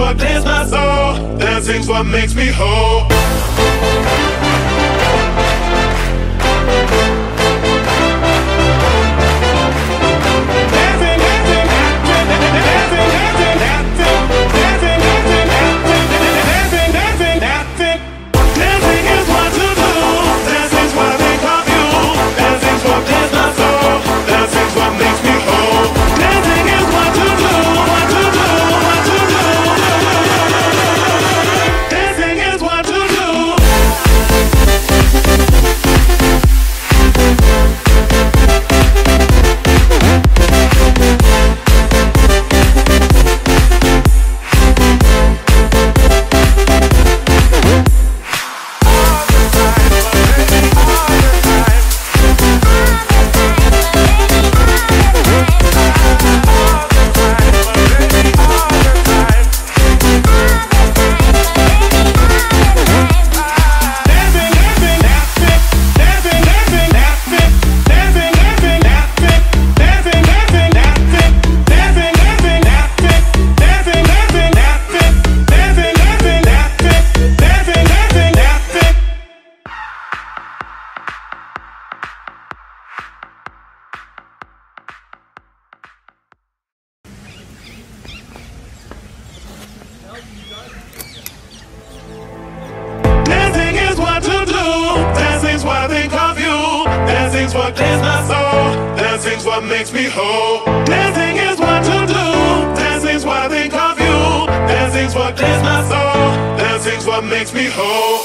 what clears my soul. Dancing's what makes me whole. Dancing is what to do. Dancing's what I think of you. Dancing's what clears my soul. Dancing's what makes me whole. Dancing is what to do. Dancing's what I think of you. Dancing's what clears my soul. Dancing's what makes me whole.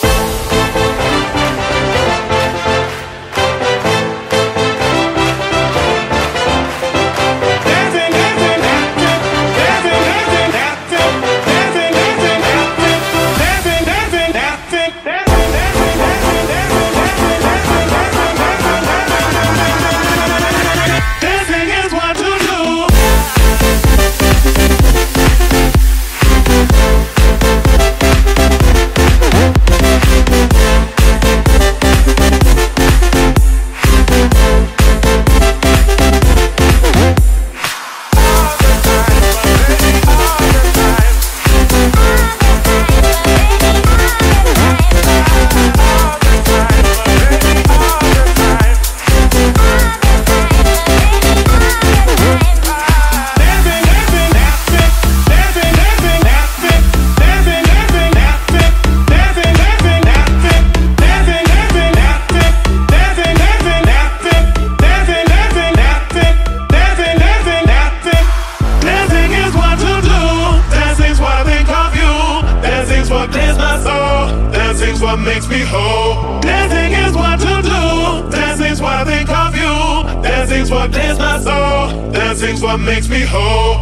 What makes me whole. Dancing is what to do. Dancing's what I think of you. Dancing's what clears my soul. Dancing's what makes me whole.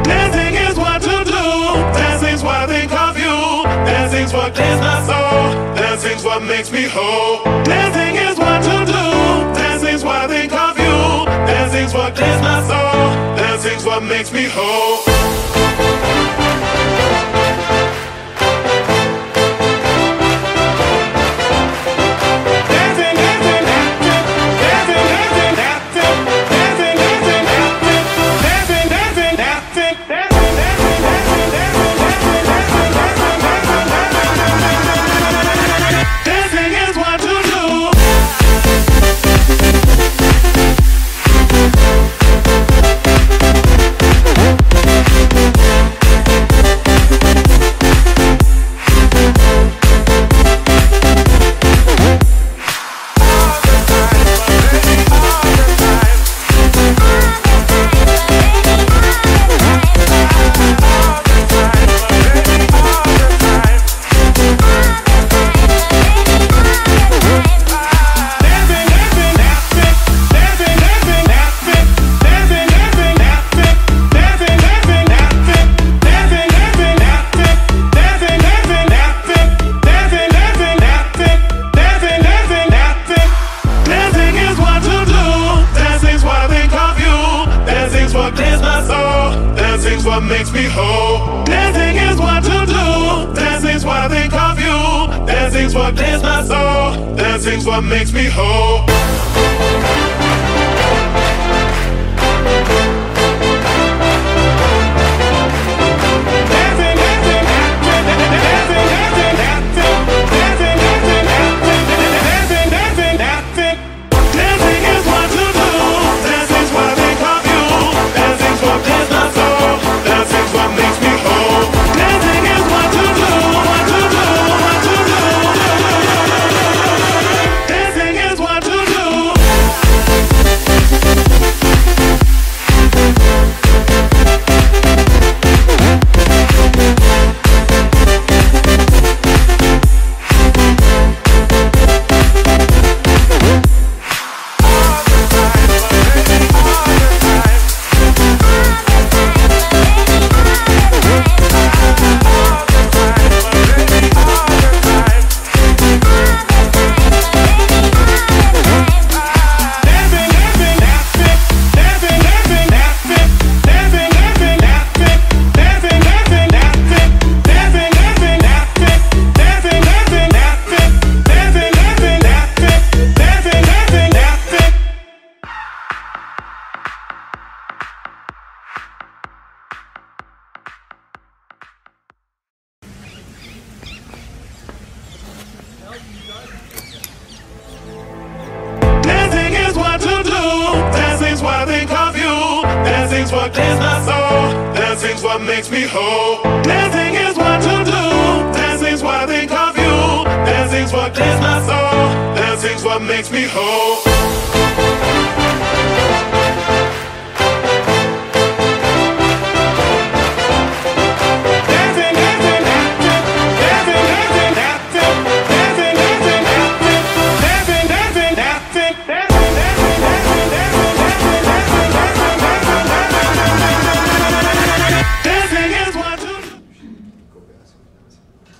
Dancing is what to do. Dancing's what I think of you. Dancing's what clears my soul. Dancing's what makes me whole. Dancing is what to do. Dancing's what I think of you. Dancing's what clears my soul. Dancing's what makes me whole. what makes me whole. Dancing is what to do. Dancing's what I think of you. Dancing's what clears my soul. Dancing's what makes me whole. Dancing's what clears my soul. Dancing's what makes me whole. Dancing is what to do. Dancing's what I think of you. Dancing's what clears my soul. Dancing's what makes me whole.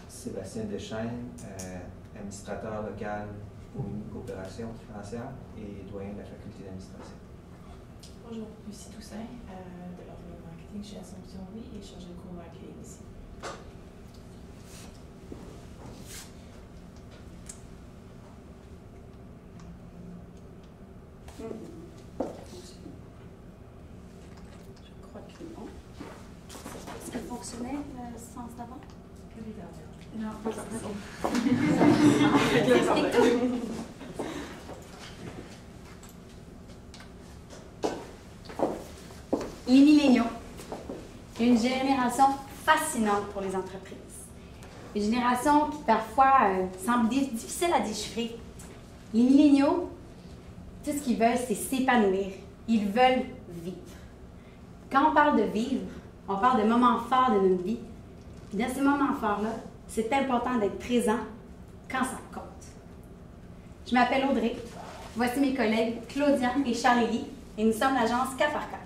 Sébastien Deschaines, administrateur local pour une coopération financière et doyen de la faculté d'administration. Bonjour, Lucie Toussaint, de l'ordre de marketing chez Assomption Oui et chargée de cours marketing ici. Je crois que non. Est-ce qu'il fonctionnait le sens d'avant? Non, pas ça. Les milléniaux, une génération fascinante pour les entreprises. Une génération qui parfois semble difficile à déchiffrer. Les milléniaux, tout ce qu'ils veulent, c'est s'épanouir. Ils veulent vivre. Quand on parle de vivre, on parle de moments forts de notre vie. Puis dans ces moments forts-là, c'est important d'être présent quand ça compte. Je m'appelle Audrey. Voici mes collègues Claudia et Charlie et nous sommes l'agence Cas par Cas.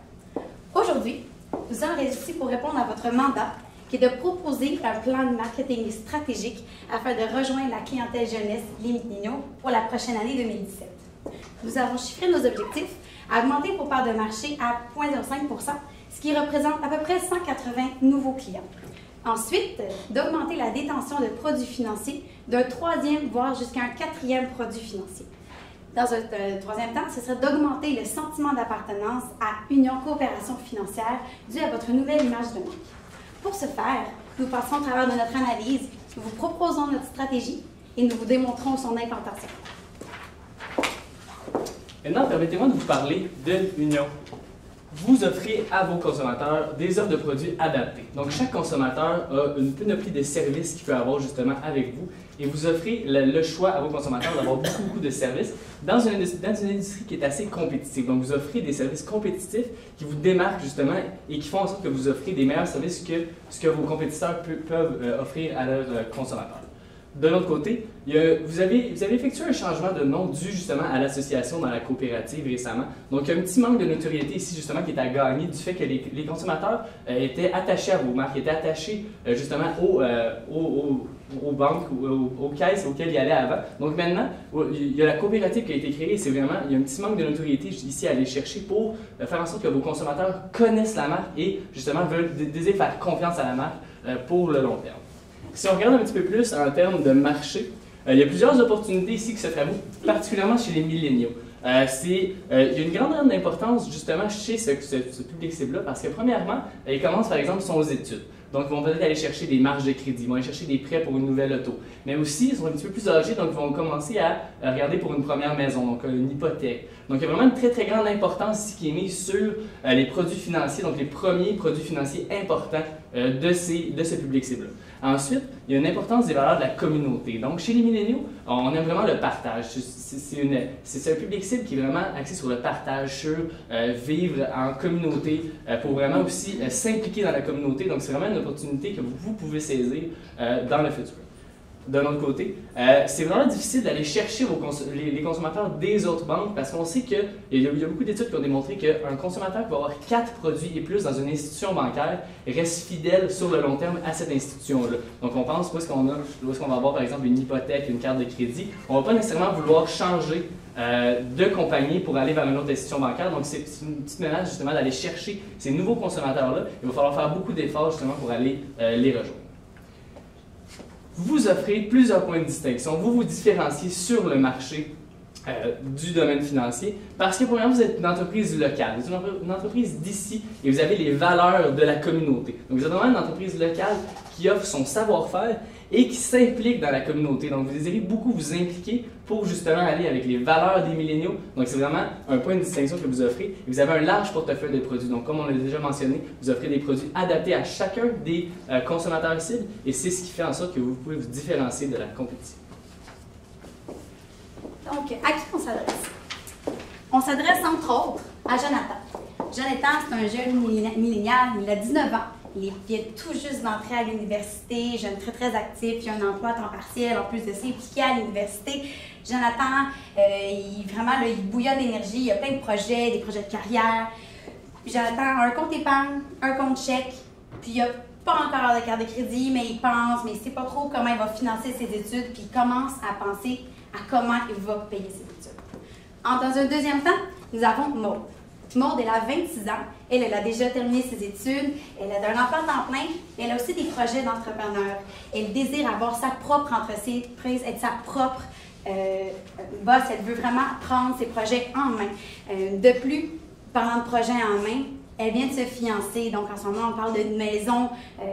Aujourd'hui, nous sommes ici pour répondre à votre mandat qui est de proposer un plan de marketing stratégique afin de rejoindre la clientèle jeunesse, les milléniaux, pour la prochaine année 2017. Nous avons chiffré nos objectifs à augmenter vos parts de marché à 0,05 %, ce qui représente à peu près 180 nouveaux clients. Ensuite, d'augmenter la détention de produits financiers d'un troisième, voire jusqu'à un quatrième produit financier. Dans un troisième temps, ce serait d'augmenter le sentiment d'appartenance à Union Coopération Financière dû à votre nouvelle image de marque. Pour ce faire, nous passerons au travers de notre analyse, nous vous proposons notre stratégie et nous vous démontrons son implantation. Maintenant, permettez-moi de vous parler de Union. Vous offrez à vos consommateurs des offres de produits adaptés. Donc, chaque consommateur a une panoplie de services qu'il peut avoir justement avec vous et vous offrez le choix à vos consommateurs d'avoir beaucoup de services dans une industrie qui est assez compétitive. Donc, vous offrez des services compétitifs qui vous démarquent justement et qui font en sorte que vous offrez des meilleurs services que ce que vos compétiteurs peuvent offrir à leurs consommateurs. De l'autre côté, vous avez effectué un changement de nom dû justement à l'association dans la coopérative récemment. Donc, il y a un petit manque de notoriété ici justement qui est à gagner du fait que les consommateurs étaient attachés à vos marques, étaient attachés justement aux banques, aux caisses auxquelles ils allaient avant. Donc maintenant, il y a la coopérative qui a été créée, il y a un petit manque de notoriété ici à aller chercher pour faire en sorte que vos consommateurs connaissent la marque et justement désirent faire confiance à la marque pour le long terme. Si on regarde un petit peu plus en termes de marché, il y a plusieurs opportunités ici qui s'offrent à vous, particulièrement chez les milléniaux. Il y a une grande importance justement chez ce public cible-là parce que premièrement, ils commencent par exemple son études. Donc, ils vont peut-être aller chercher des marges de crédit, ils vont aller chercher des prêts pour une nouvelle auto. Mais aussi, ils sont un petit peu plus âgés, donc ils vont commencer à regarder pour une première maison, donc une hypothèque. Donc, il y a vraiment une très, très grande importance ici qui est mise sur les produits financiers, donc les premiers produits financiers importants de ce public cible-là. Ensuite, il y a une importance des valeurs de la communauté. Donc, chez les milléniaux, on aime vraiment le partage. C'est un public cible qui est vraiment axé sur le partage, sur vivre en communauté, pour vraiment aussi s'impliquer dans la communauté. Donc, c'est vraiment une opportunité que vous pouvez saisir dans le futur. D'un autre côté, c'est vraiment difficile d'aller chercher les consommateurs des autres banques parce qu'on sait qu'il y a beaucoup d'études qui ont démontré qu'un consommateur qui va avoir 4 produits et plus dans une institution bancaire reste fidèle sur le long terme à cette institution-là. Donc on pense où est-ce qu'on va avoir par exemple une hypothèque, une carte de crédit. On ne va pas nécessairement vouloir changer de compagnie pour aller vers une autre institution bancaire. Donc c'est une petite menace justement d'aller chercher ces nouveaux consommateurs-là. Il va falloir faire beaucoup d'efforts justement pour aller les rejoindre. Vous offrez plusieurs points de distinction. Vous vous différenciez sur le marché du domaine financier parce que, premièrement, vous êtes une entreprise locale. Vous êtes une entreprise d'ici et vous avez les valeurs de la communauté. Donc, vous êtes vraiment une entreprise locale qui offre son savoir-faire et qui s'implique dans la communauté. Donc, vous désirez beaucoup vous impliquer pour justement aller avec les valeurs des milléniaux. Donc, c'est vraiment un point de distinction que vous offrez. Et vous avez un large portefeuille de produits. Donc, comme on l'a déjà mentionné, vous offrez des produits adaptés à chacun des consommateurs cibles et c'est ce qui fait en sorte que vous pouvez vous différencier de la compétition. Donc, à qui on s'adresse? On s'adresse entre autres à Jonathan. Jonathan, c'est un jeune millénial, il a 19 ans. Il vient tout juste d'entrer à l'université, jeune très très actif, il a un emploi à temps partiel, en plus de s'impliquer à l'université. Jonathan, il bouillonne d'énergie, il a plein de projets, des projets de carrière. Puis Jonathan a un compte épargne, un compte chèque, puis il n'a pas encore de carte de crédit, mais il pense, mais il ne sait pas trop comment il va financer ses études, puis il commence à penser à comment il va payer ses études. Dans un deuxième temps, nous avons Maude. Maude, elle a 26 ans, elle a déjà terminé ses études, elle a un emploi à temps plein, mais elle a aussi des projets d'entrepreneur. Elle désire avoir sa propre entreprise, être sa propre boss, elle veut vraiment prendre ses projets en main. De plus, parlant de projets en main, elle vient de se fiancer, donc en ce moment on parle d'une maison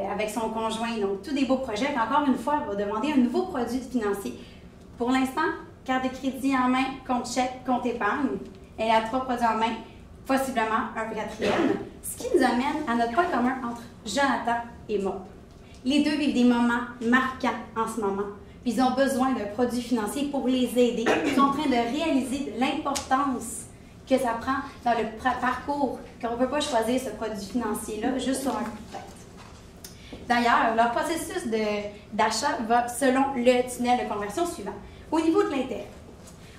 avec son conjoint, donc tous des beaux projets. Puis encore une fois, elle va demander un nouveau produit financier. Pour l'instant, carte de crédit en main, compte chèque, compte épargne. Elle a 3 produits en main, possiblement un 4e, ce qui nous amène à notre point commun entre Jonathan et Maude. Les deux vivent des moments marquants en ce moment, puis ils ont besoin d'un produit financier pour les aider. Ils sont en train de réaliser l'importance que ça prend dans le parcours, qu'on ne peut pas choisir ce produit financier-là juste sur un coup de tête. D'ailleurs, leur processus d'achat va selon le tunnel de conversion suivant. Au niveau de l'intérêt.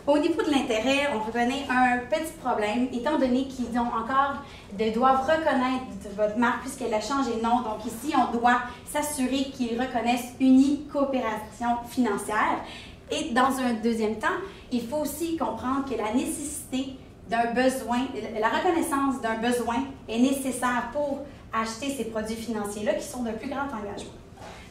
Au niveau de l'intérêt, on reconnaît un petit problème, étant donné qu'ils doivent reconnaître votre marque puisqu'elle a changé de nom. Donc ici, on doit s'assurer qu'ils reconnaissent Unicoopération financière. Et dans un deuxième temps, il faut aussi comprendre que la nécessité d'un besoin, la reconnaissance d'un besoin est nécessaire pour acheter ces produits financiers-là qui sont de plus grand engagement.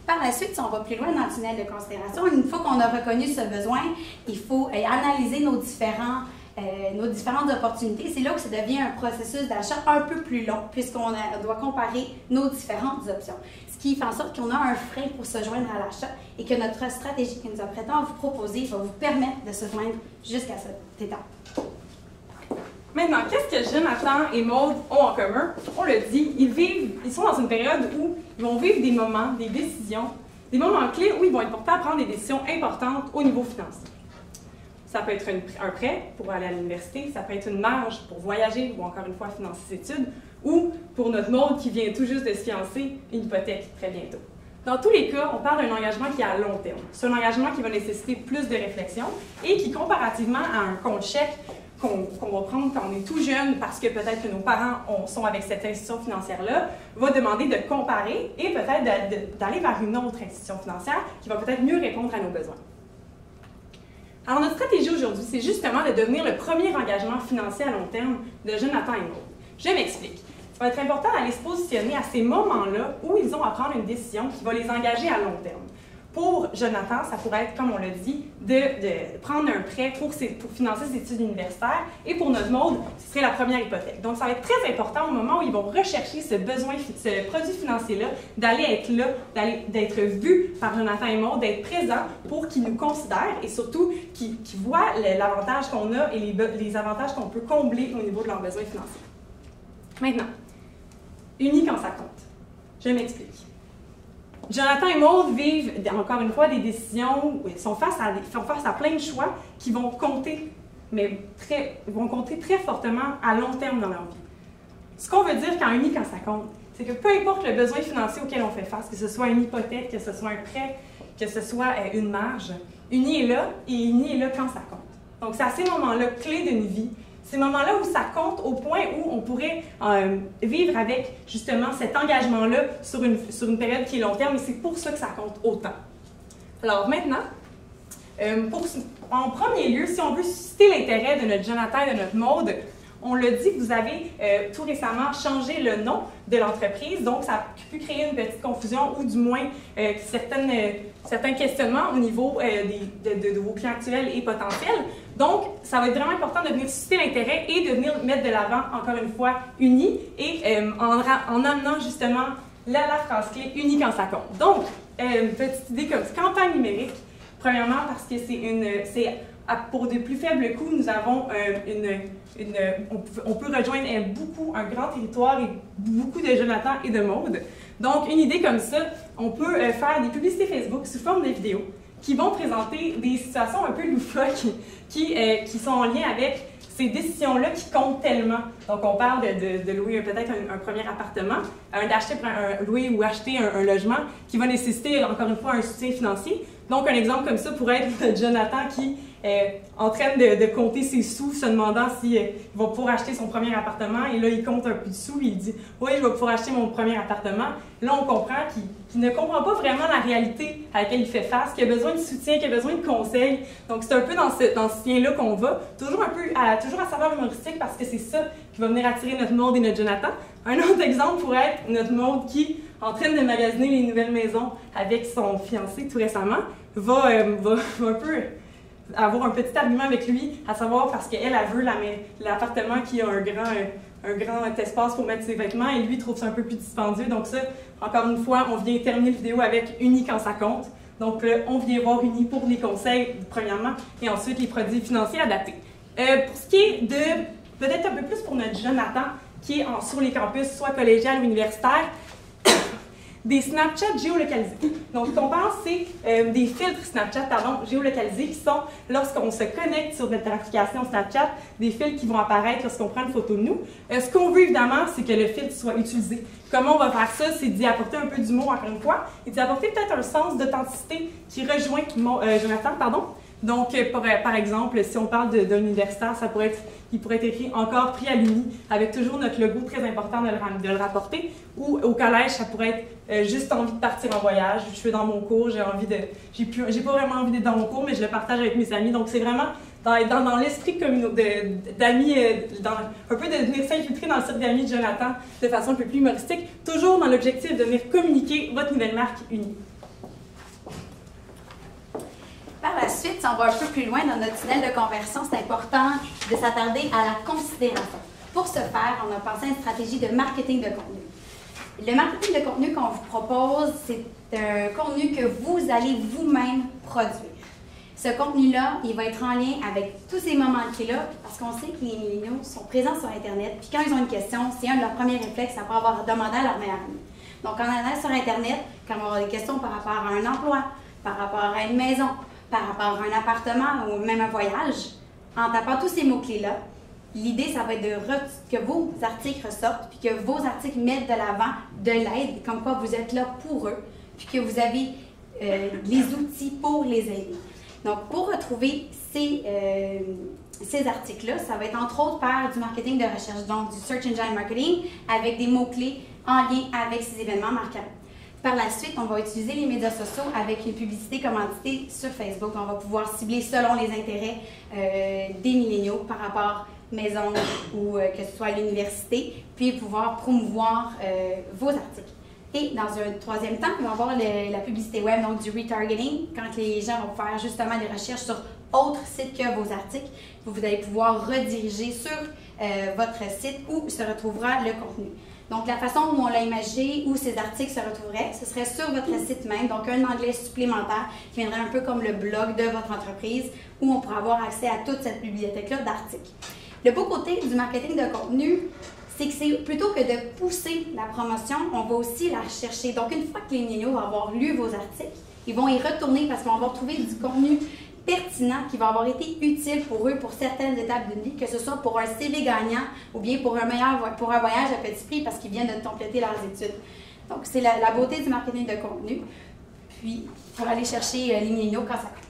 Par la suite, si on va plus loin dans le tunnel de considération, une fois qu'on a reconnu ce besoin, il faut analyser nos différentes opportunités. C'est là que ça devient un processus d'achat un peu plus long, puisqu'on doit comparer nos différentes options. Ce qui fait en sorte qu'on a un frein pour se joindre à l'achat et que notre stratégie que nous apprêtons à vous proposer va vous permettre de se joindre jusqu'à cette étape. Maintenant, qu'est-ce que Jonathan et Maude ont en commun? On le dit, ils sont dans une période où ils vont vivre des moments, des décisions, des moments clés où ils vont être portés à prendre des décisions importantes au niveau financier. Ça peut être un prêt pour aller à l'université, ça peut être une marge pour voyager ou encore une fois financer ses études, ou pour notre Maude qui vient tout juste de se fiancer, une hypothèque très bientôt. Dans tous les cas, on parle d'un engagement qui est à long terme. C'est un engagement qui va nécessiter plus de réflexion et qui, comparativement à un compte chèque qu'on va prendre quand on est tout jeune parce que peut-être que nos parents sont avec cette institution financière-là, va demander de comparer et peut-être d'aller vers une autre institution financière qui va peut-être mieux répondre à nos besoins. Alors, notre stratégie aujourd'hui, c'est justement de devenir le premier engagement financier à long terme de Jonathan et Maud. Je m'explique. Ça va être important d'aller se positionner à ces moments-là où ils ont à prendre une décision qui va les engager à long terme. Pour Jonathan, ça pourrait être, comme on l'a dit, de prendre un prêt pour financer ses études universitaires. Et pour notre Maud, ce serait la première hypothèque. Donc, ça va être très important au moment où ils vont rechercher ce produit financier-là, d'aller être là, d'être vu par Jonathan et Maud, d'être présent pour qu'ils nous considèrent et surtout qu'ils voient l'avantage qu'on a et les avantages qu'on peut combler au niveau de leurs besoins financiers. Maintenant, unis quand ça compte. Je m'explique. Jonathan et Maud vivent, encore une fois, des décisions, ils font face à plein de choix qui vont compter, très fortement à long terme dans leur vie. Ce qu'on veut dire quand unis quand ça compte, c'est que peu importe le besoin financier auquel on fait face, que ce soit une hypothèque, que ce soit un prêt, que ce soit une marge, uni est là et uni est là quand ça compte. Donc, c'est à ces moments-là clés d'une vie, ces moments-là où ça compte au point où on pourrait vivre avec justement cet engagement-là sur une période qui est long terme, et c'est pour ça que ça compte autant. Alors maintenant, en premier lieu, si on veut susciter l'intérêt de notre Jonathan et de notre Maud, on l'a dit que vous avez tout récemment changé le nom de l'entreprise, donc ça a pu créer une petite confusion ou du moins certains questionnements au niveau de vos clients actuels et potentiels. Donc, ça va être vraiment important de venir susciter l'intérêt et de venir mettre de l'avant, encore une fois, unis et en amenant justement la phrase clé « unis quand ça compte ». Donc, une petite idée comme campagne numérique, premièrement parce que pour de plus faibles coûts, nous avons on peut rejoindre un grand territoire et beaucoup de Jonathan et de Maud. Donc, une idée comme ça, on peut faire des publicités Facebook sous forme de vidéos qui vont présenter des situations un peu loufoques qui sont en lien avec ces décisions-là qui comptent tellement. Donc, on parle de louer peut-être un premier appartement, louer ou acheter un logement qui va nécessiter, encore une fois, un soutien financier. Donc, un exemple comme ça pourrait être Jonathan qui est en train de compter ses sous, se demandant s'il va pouvoir acheter son premier appartement. Et là, il compte un peu de sous et il dit « Oui, je vais pouvoir acheter mon premier appartement ». Là, on comprend qu'il ne comprend pas vraiment la réalité à laquelle il fait face, qu'il a besoin de soutien, qu'il a besoin de conseils. Donc, c'est un peu dans ce lien-là qu'on va, toujours à saveur humoristique parce que c'est ça qui va venir attirer notre Maud et notre Jonathan. Un autre exemple pourrait être notre Maud qui, en train de magasiner les nouvelles maisons avec son fiancé tout récemment, va un peu avoir un petit argument avec lui, à savoir parce qu'elle veut l'appartement qui a un grand espace pour mettre ses vêtements et lui trouve ça un peu plus dispendieux. Donc ça, encore une fois, on vient terminer la vidéo avec « Unis quand ça compte ». Donc là, on vient voir Unis pour les conseils, premièrement, et ensuite les produits financiers adaptés. Pour ce qui est de, peut-être un peu plus pour notre Jonathan, qui est sur les campus, soit collégial ou universitaire, des Snapchat géolocalisés. Donc, ce qu'on parle, c'est des filtres Snapchat, géolocalisés, qui sont, lorsqu'on se connecte sur notre application Snapchat, des filtres qui vont apparaître lorsqu'on prend une photo de nous. Ce qu'on veut, évidemment, c'est que le filtre soit utilisé. Comment on va faire ça? C'est d'y apporter un peu d'humour, encore une fois, et d'y apporter peut-être un sens d'authenticité qui rejoint Jonathan, pardon. Donc, par exemple, si on parle d'un universitaire, il pourrait être écrit « Encore pris à l'Uni » avec toujours notre logo très important de le rapporter. Ou au collège, ça pourrait être juste envie de partir en voyage. Je suis dans mon cours, j'ai pas vraiment envie d'être dans mon cours, mais je le partage avec mes amis. Donc, c'est vraiment dans l'esprit d'amis, un peu de venir s'infiltrer dans le cercle d'amis de Jonathan de façon un peu plus humoristique, toujours dans l'objectif de venir communiquer votre nouvelle marque unie. Par la suite, si on va un peu plus loin dans notre tunnel de conversion, c'est important de s'attarder à la considération. Pour ce faire, on a pensé à une stratégie de marketing de contenu. Le marketing de contenu qu'on vous propose, c'est un contenu que vous allez vous-même produire. Ce contenu-là, il va être en lien avec tous ces moments-clés-là, parce qu'on sait que les milléniaux sont présents sur Internet, puis quand ils ont une question, c'est un de leurs premiers réflexes après avoir demandé à leur meilleur ami. Donc, en allant sur Internet, quand on va avoir des questions par rapport à un emploi, par rapport à une maison, par rapport à un appartement ou même un voyage, en tapant tous ces mots-clés-là, l'idée, ça va être que vos articles ressortent, puis que vos articles mettent de l'avant de l'aide, comme quoi vous êtes là pour eux, puis que vous avez les outils pour les aider. Donc, pour retrouver ces articles-là, ça va être entre autres par du marketing de recherche, donc du Search Engine Marketing avec des mots-clés en lien avec ces événements marquants. Par la suite, on va utiliser les médias sociaux avec une publicité commanditée sur Facebook. On va pouvoir cibler selon les intérêts des milléniaux par rapport maison ou que ce soit à l'université, puis pouvoir promouvoir vos articles. Et dans un troisième temps, on va avoir la publicité web, donc du retargeting, quand les gens vont faire justement des recherches sur autres sites que vos articles. Vous allez pouvoir rediriger sur votre site où se retrouvera le contenu. Donc, la façon où on l'a imaginé, où ces articles se retrouveraient, ce serait sur votre site même, donc un onglet supplémentaire qui viendrait un peu comme le blog de votre entreprise, où on pourra avoir accès à toute cette bibliothèque-là d'articles. Le beau côté du marketing de contenu, c'est que c'est plutôt que de pousser la promotion, on va aussi la rechercher. Donc, une fois que les milléniaux vont avoir lu vos articles, ils vont y retourner parce qu'on va retrouver du contenu pertinent qui va avoir été utile pour eux pour certaines étapes d'une vie, que ce soit pour un CV gagnant ou bien pour un voyage à petit prix parce qu'ils viennent de compléter leurs études. Donc, c'est la beauté du marketing de contenu. Puis, pour aller chercher les milléniaux quand ça coûte.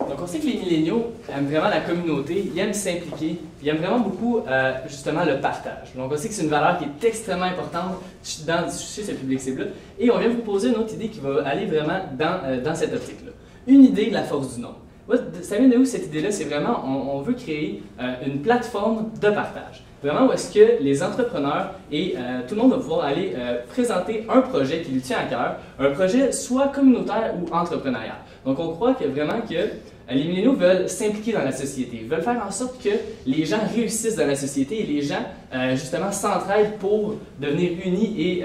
Donc, on sait que les milléniaux aiment vraiment la communauté, ils aiment s'impliquer, ils aiment vraiment beaucoup, justement, le partage. Donc, on sait que c'est une valeur qui est extrêmement importante chez ce public cible-là. Et on vient vous poser une autre idée qui va aller vraiment dans cette optique-là. Une idée de la force du nombre. Ça vient de où cette idée-là? C'est vraiment, on veut créer une plateforme de partage. Vraiment où est-ce que les entrepreneurs et tout le monde va pouvoir aller présenter un projet qui lui tient à cœur, un projet soit communautaire ou entrepreneurial. Donc, on croit que vraiment que les milléniaux veulent s'impliquer dans la société, veulent faire en sorte que les gens réussissent dans la société et les gens, justement, s'entraident pour devenir unis et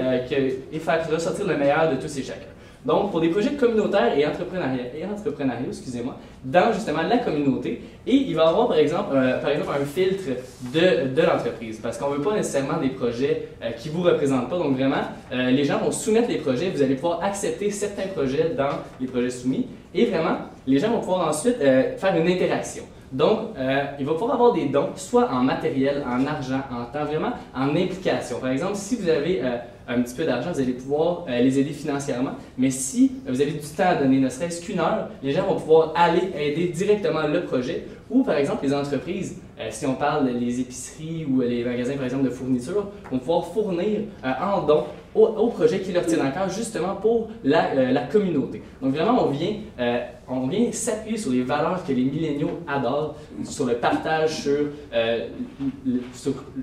faire ressortir le meilleur de tous et chacun. Donc, pour des projets communautaires et entrepreneuriaux, excusez-moi, dans justement la communauté, et il va y avoir par exemple un filtre de l'entreprise, parce qu'on ne veut pas nécessairement des projets qui ne vous représentent pas. Donc vraiment, les gens vont soumettre les projets, vous allez pouvoir accepter certains projets dans les projets soumis, et vraiment, les gens vont pouvoir ensuite faire une interaction. Donc, il va pouvoir avoir des dons, soit en matériel, en argent, en temps, vraiment en implication. Par exemple, si vous avez un petit peu d'argent, vous allez pouvoir les aider financièrement. Mais si vous avez du temps à donner, ne serait-ce qu'une heure, les gens vont pouvoir aller aider directement le projet. Ou par exemple, les entreprises, si on parle des épiceries ou les magasins, par exemple, de fourniture, vont pouvoir fournir en don au projet qui leur tient à cœur, justement pour la communauté. Donc vraiment, on vient s'appuyer sur les valeurs que les milléniaux adorent, sur le partage, sur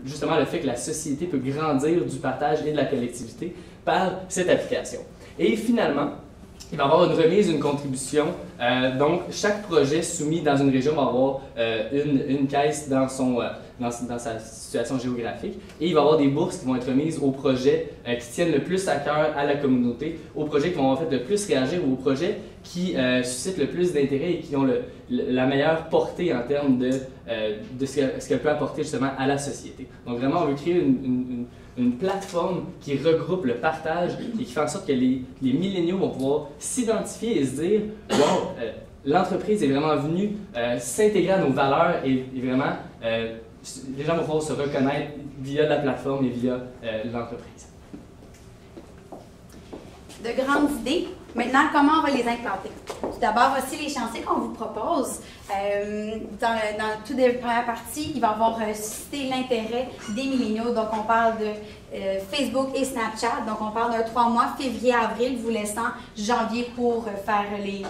justement le fait que la société peut grandir du partage et de la collectivité par cette application. Et finalement, il va y avoir une remise, une contribution. Donc, chaque projet soumis dans une région va avoir une caisse dans sa situation géographique. Et il va y avoir des bourses qui vont être remises aux projets qui tiennent le plus à cœur à la communauté, aux projets qui vont en fait le plus réagir, ou aux projets qui suscitent le plus d'intérêt et qui ont la meilleure portée en termes de ce qu'elle peut apporter justement à la société. Donc, vraiment, on veut créer une plateforme qui regroupe le partage et qui fait en sorte que les milléniaux vont pouvoir s'identifier et se dire « Wow, l'entreprise est vraiment venue s'intégrer à nos valeurs et vraiment, les gens vont pouvoir se reconnaître via la plateforme et via l'entreprise. » De grandes idées. Maintenant, comment on va les implanter? Tout d'abord, voici les chantiers qu'on vous propose. Dans toute la première partie, il va y avoir suscité l'intérêt des milléniaux. Donc, on parle de Facebook et Snapchat. Donc, on parle d'un 3 mois, février-avril, vous laissant janvier pour faire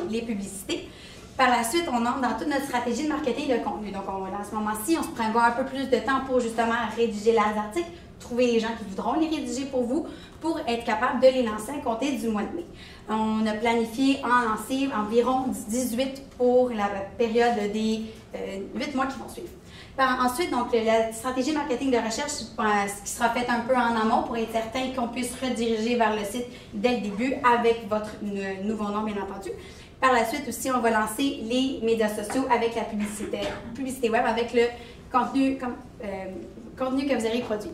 les publicités. Par la suite, on entre dans toute notre stratégie de marketing de contenu. Donc, à ce moment-ci, on se prend un peu plus de temps pour justement rédiger les articles, trouver les gens qui voudront les rédiger pour vous, pour être capable de les lancer à compter du mois de mai. On a planifié en lancer environ 18 pour la période des 8 mois qui vont suivre. Ensuite, donc, la stratégie marketing de recherche qui sera faite un peu en amont pour être certain qu'on puisse rediriger vers le site dès le début avec votre nouveau nom, bien entendu. Par la suite aussi, on va lancer les médias sociaux avec la publicité web, avec le contenu que vous aurez produit.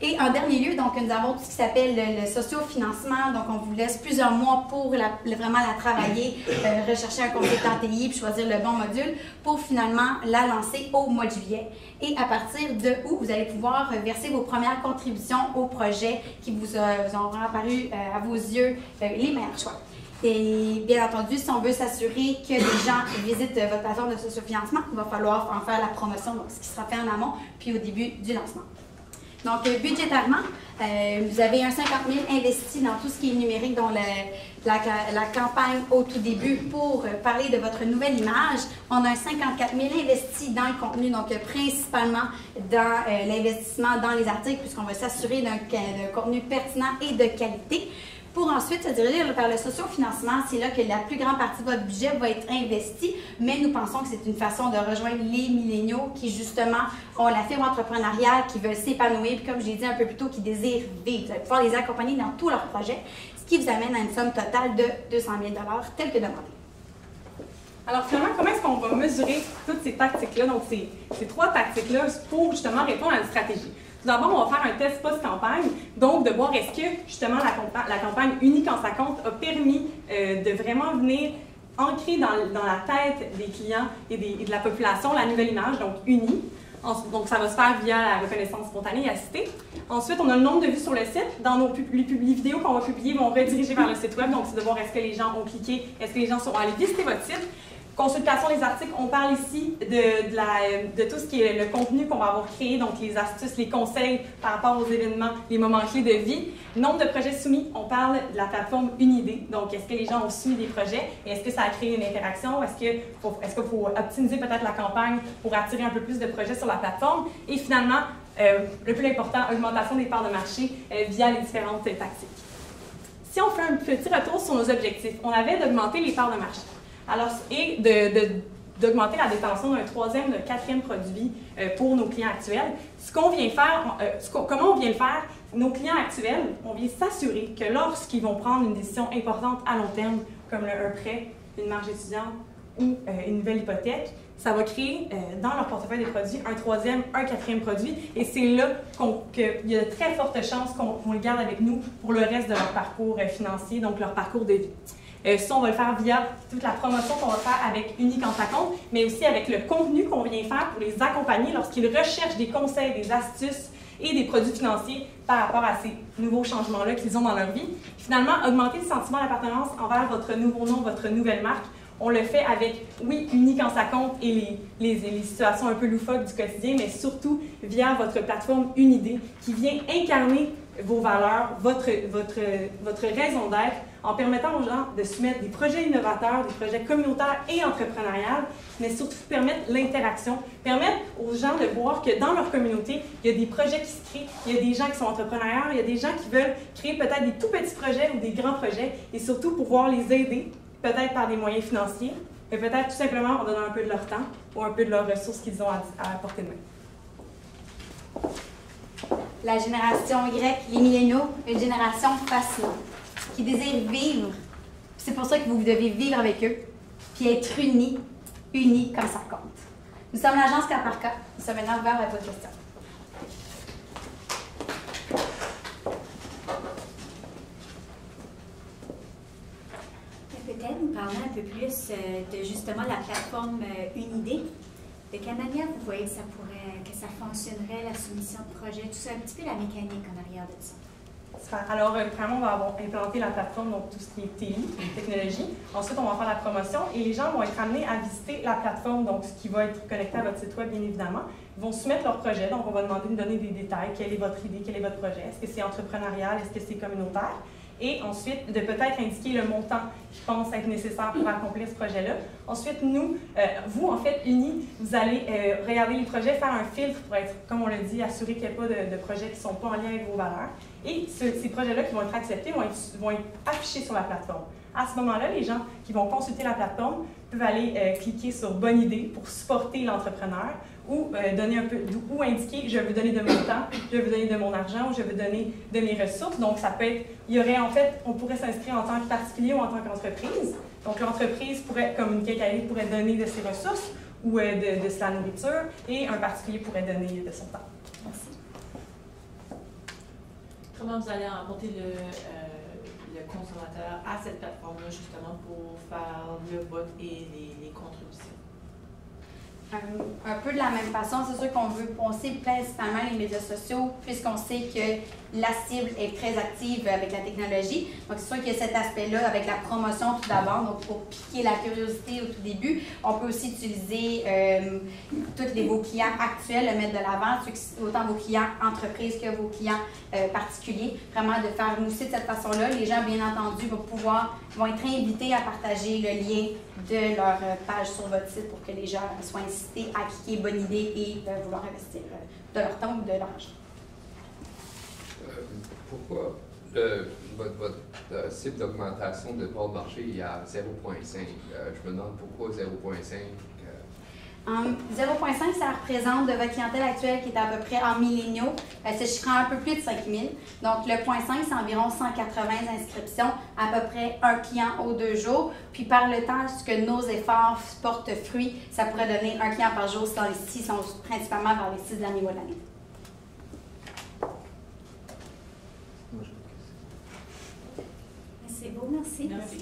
Et en dernier lieu, donc, nous avons tout ce qui s'appelle le sociofinancement. Donc, on vous laisse plusieurs mois pour vraiment la travailler, rechercher un consultant TI puis choisir le bon module pour finalement la lancer au mois de juillet. Et à partir de août, vous allez pouvoir verser vos premières contributions au projet qui vous auront apparu à vos yeux les meilleurs choix. Et bien entendu, si on veut s'assurer que les gens visitent votre plateforme de sociofinancement, il va falloir en faire la promotion, donc ce qui sera fait en amont, puis au début du lancement. Donc, budgétairement, vous avez un 50 000 investi dans tout ce qui est numérique, dont la campagne au tout début pour parler de votre nouvelle image. On a un 54 000 investi dans le contenu, donc principalement dans l'investissement dans les articles, puisqu'on va s'assurer d'un contenu pertinent et de qualité. Pour ensuite se diriger vers le sociofinancement, c'est là que la plus grande partie de votre budget va être investie, mais nous pensons que c'est une façon de rejoindre les milléniaux qui, justement, ont la fibre entrepreneuriale, qui veulent s'épanouir, puis comme je l'ai dit un peu plus tôt, qui désirent vivre. Vous allez pouvoir les accompagner dans tous leurs projets, ce qui vous amène à une somme totale de 200 000 $ tel que demandé. Alors finalement, comment est-ce qu'on va mesurer toutes ces tactiques-là, donc ces 3 tactiques-là, pour justement répondre à une stratégie? Tout d'abord, on va faire un test post-campagne, donc de voir est-ce que justement la campagne Unis quand ça compte a permis de vraiment venir ancrer dans la tête des clients et de la population la nouvelle image, donc Unis. Donc ça va se faire via la reconnaissance spontanée assistée. Ensuite, on a le nombre de vues sur le site. Dans les vidéos qu'on va publier vont rediriger vers le site web, donc c'est de voir est-ce que les gens ont cliqué, est-ce que les gens sont allés visiter votre site. Consultation des articles, on parle ici de tout ce qui est le contenu qu'on va avoir créé, donc les astuces, les conseils par rapport aux événements, les moments clés de vie. Nombre de projets soumis, on parle de la plateforme Unidée, donc est-ce que les gens ont soumis des projets et est-ce que ça a créé une interaction, est-ce qu'il faut optimiser peut-être la campagne pour attirer un peu plus de projets sur la plateforme et finalement, le plus important, augmentation des parts de marché via les différentes tactiques. Si on fait un petit retour sur nos objectifs, on avait d'augmenter les parts de marché. Alors, et d'augmenter la détention d'un 3e, d'un 4e produit pour nos clients actuels. Ce qu'on vient faire, comment on vient le faire? Nos clients actuels, on vient s'assurer que lorsqu'ils vont prendre une décision importante à long terme, comme un prêt, une marge étudiante ou une nouvelle hypothèque, ça va créer dans leur portefeuille des produits un 3e, un 4e produit. Et c'est là qu'il y a de très fortes chances qu'on le garde avec nous pour le reste de leur parcours financier, donc leur parcours de vie. Ça, on va le faire via toute la promotion qu'on va faire avec Unis quand ça compte, mais aussi avec le contenu qu'on vient faire pour les accompagner lorsqu'ils recherchent des conseils, des astuces et des produits financiers par rapport à ces nouveaux changements-là qu'ils ont dans leur vie. Finalement, augmenter le sentiment d'appartenance envers votre nouveau nom, votre nouvelle marque. On le fait avec, oui, Unis quand ça compte et les situations un peu loufoques du quotidien, mais surtout via votre plateforme Unidée qui vient incarner vos valeurs, votre raison d'être, en permettant aux gens de soumettre des projets innovateurs, des projets communautaires et entrepreneuriales, mais surtout permettre l'interaction, permettre aux gens de voir que dans leur communauté, il y a des projets qui se créent, il y a des gens qui sont entrepreneurs, il y a des gens qui veulent créer peut-être des tout petits projets ou des grands projets, et surtout pouvoir les aider, peut-être par des moyens financiers, mais peut-être tout simplement en donnant un peu de leur temps ou un peu de leurs ressources qu'ils ont à portée de main. La génération Y, les milléniaux, une génération fascinante, qui désire vivre. C'est pour ça que vous devez vivre avec eux, puis être unis comme ça compte. Nous sommes l'agence cas par cas. Nous sommes maintenant ouverts à vos questions. Peut-être nous parler un peu plus de justement la plateforme Unidée. De quelle manière vous voyez que ça fonctionnerait, la soumission de projet, tout ça, un petit peu la mécanique en arrière de ça? Alors, vraiment, on va avoir implanté la plateforme, donc tout ce qui est TI, technologie. Ensuite, on va faire la promotion et les gens vont être amenés à visiter la plateforme, donc ce qui va être connecté à votre site web, bien évidemment. Ils vont soumettre leur projet, donc on va demander de donner des détails. Quelle est votre idée, quel est votre projet? Est-ce que c'est entrepreneurial? Est-ce que c'est communautaire? Et ensuite, de peut-être indiquer le montant qui pense être nécessaire pour accomplir ce projet-là. Ensuite, nous, vous, en fait, Unis, vous allez regarder les projets, faire un filtre pour être, comme on l'a dit, assurer qu'il n'y a pas de projets qui ne sont pas en lien avec vos valeurs. Et ces projets-là qui vont être acceptés vont être affichés sur la plateforme. À ce moment-là, les gens qui vont consulter la plateforme peuvent aller cliquer sur « Bonne idée » pour supporter l'entrepreneur ou donner un peu, ou indiquer « Je veux donner de mon temps, je veux donner de mon argent » ou « Je veux donner de mes ressources ». Donc, ça peut être, il y aurait en fait, on pourrait s'inscrire en tant que particulier ou en tant qu'entreprise. Donc, l'entreprise pourrait, comme une quincaillerie, pourrait donner de ses ressources ou de sa nourriture et un particulier pourrait donner de son temps. Merci. Comment vous allez emporter le consommateur à cette plateforme-là, justement, pour faire le vote et les contributions? Un peu de la même façon, c'est sûr qu'on veut poncer principalement les médias sociaux, puisqu'on sait que la cible est très active avec la technologie. Donc, c'est sûr qu'il y a cet aspect-là avec la promotion tout d'abord. Donc, pour piquer la curiosité au tout début, on peut aussi utiliser tous vos clients actuels, le mettre de l'avant, autant vos clients entreprises que vos clients particuliers. Vraiment de faire mousser de cette façon-là. Les gens, bien entendu, vont être invités à partager le lien de leur page sur votre site pour que les gens soient incités à cliquer bonne idée et vouloir investir de leur temps ou de leur argent. Pourquoi votre cible d'augmentation de part de marché est à 0,5? Je me demande pourquoi 0,5? 0,5, ça représente de votre clientèle actuelle qui est à peu près en milléniaux, se chiffrant un peu plus de 5 000. Donc, le 0,5, c'est environ 180 inscriptions, à peu près un client aux 2 jours. Puis, par le temps, ce que nos efforts portent fruit, ça pourrait donner un client par jour si sont principalement vers les 6 derniers mois de l'année. C'est beau, merci. Merci.